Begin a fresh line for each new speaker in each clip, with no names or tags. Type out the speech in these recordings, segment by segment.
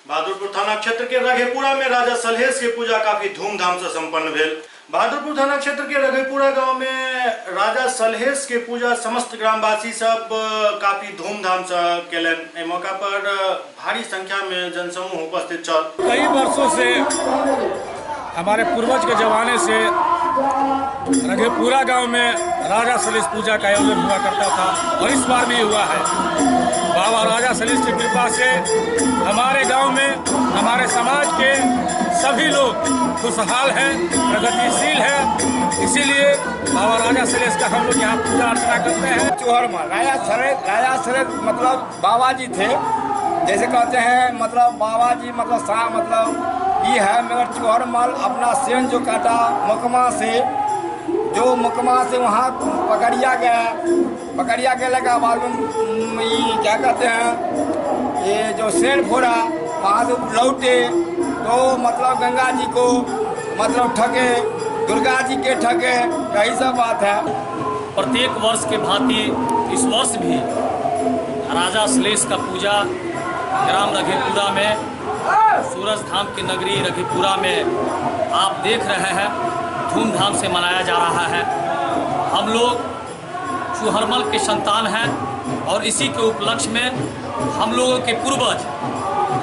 बहादुरपुर थाना क्षेत्र के रघेपुरा में राजा सलहेश की पूजा काफी धूमधाम से संपन्न भेल। बहादुरपुर थाना क्षेत्र के रघेपुरा गांव में राजा सलहेश के पूजा समस्त ग्रामवासी सब काफी धूमधाम से केलन। मौका पर भारी संख्या में जनसमूह उपस्थित छल।
कई वर्षों से हमारे पूर्वज के जमाने से रघेपुरा गांव में राजा सलहेश पूजा का आयोजन हुआ करता था और इस बार भी हुआ है। बाबा राजा सलहेश की कृपा से हमारे गांव में हमारे समाज के सभी लोग खुशहाल हैं, प्रगतिशील हैं। इसीलिए बाबा राजा सलहेश का हम लोग यहाँ पूजा अर्चना करते हैं।
चोहरमल राजा सलहेश मतलब बाबा जी थे, जैसे कहते हैं मतलब बाबा जी मतलब ये है। मगर चोहरमल अपना सेन जो काटा मुकमा से वहाँ पकड़िया गया के बाद में ये क्या कहते हैं, ये जो सेन फोड़ा वहाँ से लौटे तो मतलब गंगा जी को मतलब ठगे, दुर्गा जी के ठगे, यही सब बात है।
प्रत्येक वर्ष के भांति इस वर्ष भी राजा सलहेश का पूजा ग्राम रघेपुरा में, सूरज धाम की नगरी रघेपुरा में आप देख रहे हैं धूमधाम से मनाया जा रहा है। हम लोग चोहरमल के संतान हैं और इसी के उपलक्ष्य में हम लोगों के पूर्वज,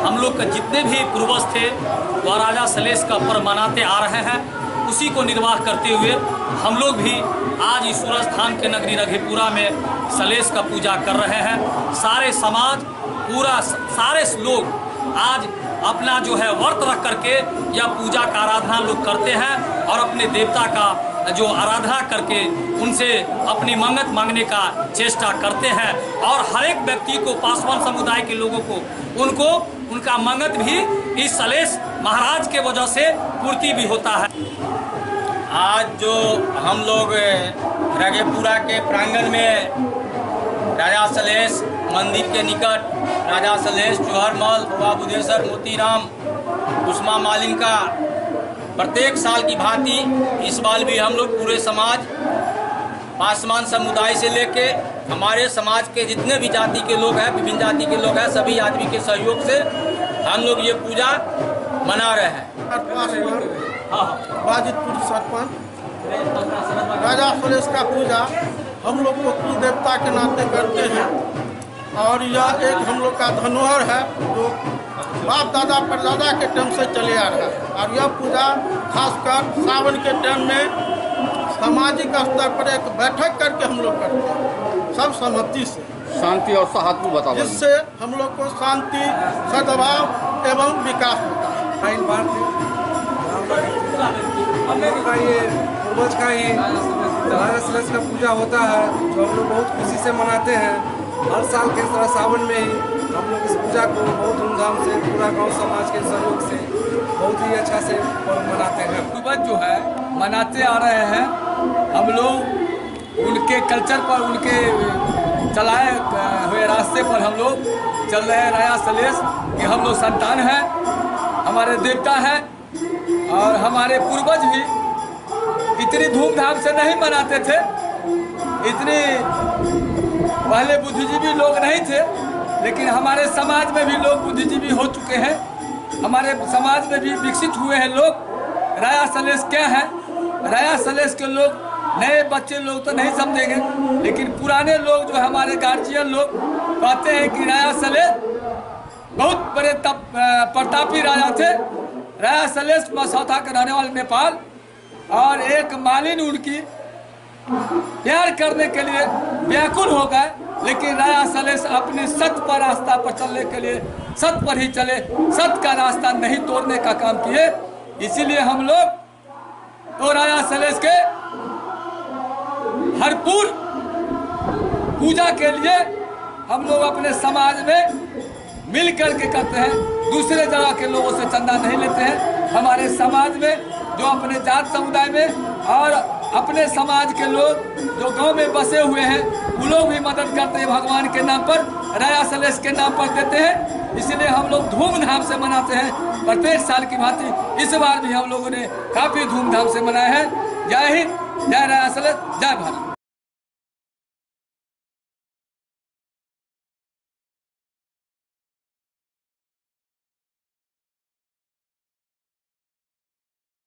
हम लोग के जितने भी पूर्वज थे वह राजा सलहेश का पर्व मनाते आ रहे हैं। उसी को निर्वाह करते हुए हम लोग भी आज इस सूरज धाम के नगरी रघेपुरा में सलहेश का पूजा कर रहे हैं। सारे समाज सारे लोग आज अपना जो है व्रत रख करके यह पूजा का आराधना लोग करते हैं और अपने देवता का जो आराधना करके उनसे अपनी मंगत मांगने का चेष्टा करते हैं। और हर एक व्यक्ति को, पासवान समुदाय के लोगों को उनका मंगत भी इस सलहेश महाराज के वजह से पूर्ति भी होता है।
आज जो हम लोग रघेपुरा के प्रांगण में राजा सलहेश मंदिर के निकट राजा सलहेश, चोहरमल, बाबा बुधेश्वर, मोतीराम, कुसुमा मालिन का प्रत्येक साल की भांति इस बार भी हम लोग पूरे समाज, पासवान समुदाय से लेके हमारे समाज के जितने भी जाति के लोग हैं, विभिन्न जाति के लोग हैं, सभी आदमी के सहयोग से हम लोग ये पूजा मना रहे हैं।
बाजितपुर सरपंच राजा सलहेश का पूजा हम लोग को कुल देवता के नाते करते हैं और यह एक हम लोग का धरोहर है जो बाप दादा परदादा के टाइम से चले आ रहा है। और यह पूजा खासकर सावन के टाइम में सामाजिक स्तर पर एक बैठक करके हम लोग करते हैं, सब सहमति से,
शांति और सौहार्द बताओ,
जिससे हम लोग को शांति, सद्भाव एवं विकास होता है।
हम लोग का ये पूर्वज का ही राजा सलहेश का पूजा होता है जो हम लोग बहुत खुशी से मनाते हैं। हर साल के तरह सावन में ही हम लोग इस पूजा को बहुत धूमधाम से पूरा गांव समाज के सहयोग से बहुत ही अच्छा से मनाते हैं।
पूर्वज जो है मनाते आ रहे हैं, हम लोग उनके कल्चर पर, उनके चलाए हुए रास्ते पर हम लोग चल रहे हैं। राजा सलहेश कि हम लोग संतान हैं, हमारे देवता हैं और हमारे पूर्वज भी इतनी धूमधाम से नहीं मनाते थे। इतनी पहले बुद्धिजीवी लोग नहीं थे, लेकिन हमारे समाज में भी लोग बुद्धिजीवी हो चुके हैं। हमारे समाज में भी विकसित हुए हैं लोग। राजा सलहेश क्या है, राजा सलहेश के लोग, नए बच्चे लोग तो नहीं समझेंगे, लेकिन पुराने लोग जो हमारे गार्जियन लोग कहते हैं कि राजा सलहेश बहुत बड़े प्रतापी राजा थे। राजा सलहेश मसौदा के रहने वाले नेपाल, और एक मालिन उनकी प्यार करने के लिए व्याकुल हो गए, लेकिन राजा सलहेश अपने सत्य पर रास्ता पर चलने के लिए सत्य पर ही चले, सत्य का रास्ता नहीं तोड़ने का काम किए। इसीलिए हम लोग तो राजा सलहेश के भरपूर पूजा के लिए हम लोग अपने समाज में मिल करके करते हैं। दूसरे जगह के लोगों से चंदा नहीं लेते हैं। हमारे समाज में जो अपने जात समुदाय में और अपने समाज के लोग जो गांव में बसे हुए हैं वो लोग भी मदद करते हैं, भगवान के नाम पर, राजा सलहेश के नाम पर देते हैं। इसलिए हम लोग धूमधाम से मनाते हैं। प्रत्येक साल की भांति इस बार भी हम लोगों ने काफ़ी धूमधाम से मनाया है। जय हिंद, जय राजा सलहेश, जय भारत।